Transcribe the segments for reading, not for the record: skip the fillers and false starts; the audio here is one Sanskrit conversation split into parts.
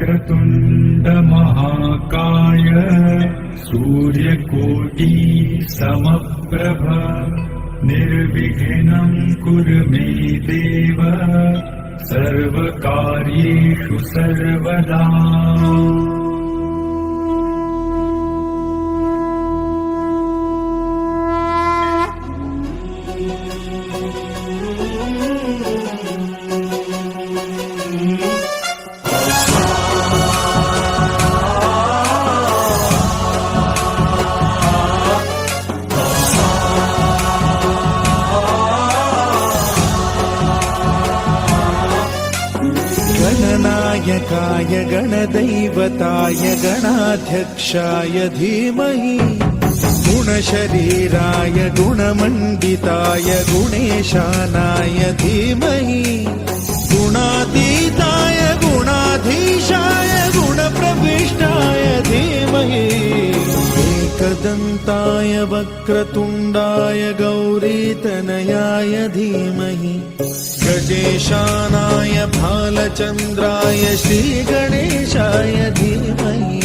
वक्रतुण्ड महाकाय सूर्यकोटि समप्रभ निर्विघ्नं कुरु मे देव सर्वकार्येषु सर्वदा। गणनायकाय गणदैवताय गणाध्यक्षाय धीमहि गुणशरीराय गुणमण्डिताय गुणेशानाय धीमहि गुणातीताय गुणाधीशाय गुणप्रविष्टाय धीमहि एकदन्ताय वक्रतुण्डाय गौरीतनयाय धीमहि गजेशानाय भालचन्द्राय श्रीगणेशाय धीमहि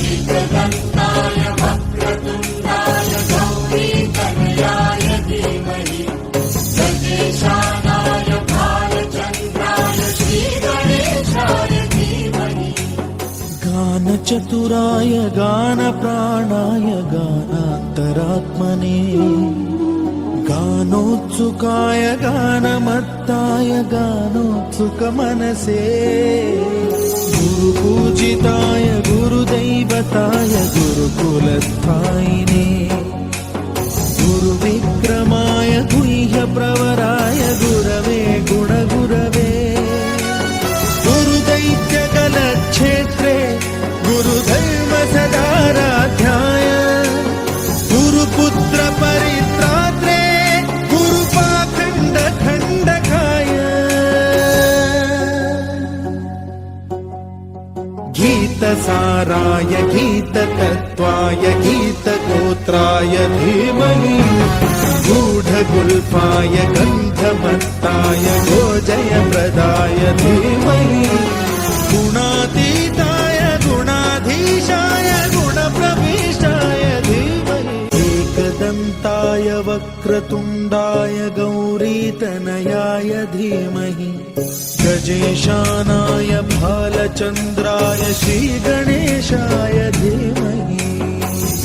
एकदन्ताय वक्रतुण्डाय गौरीतनयाय धीमहि गजेशानाय भालचन्द्राय श्रीगणेशाय धीमहि गानचतुराय गानप्राणाय गानान्तरात्मने गानोत्सुकाय गानमत्ताय गानोत्सुकमनसे गुरुपूजिताय गुरुदैवताय गुरुकुलस्थायिने गुरुविक्रमाय गुह्यप्रवराय गुरवे गुणगुरवे गुरुदैत्यकलक्षेत्रे गुरुधर्मसदाराध्याय गुरुपुत्रपरित्रात्रे गीतसाराय गीततत्त्वाय गीतगोत्राय धीमहि गूढगुल्फाय गन्धमत्ताय गोजयप्रदाय धीमहि गुणातीताय गुणाधीशाय गुणप्रविष्टाय धीमहि एकदन्ताय वक्रतुण्डाय गौरीतनयाय धीमहि गजेशानाय भालचन्द्राय श्रीगणेशाय धीमहि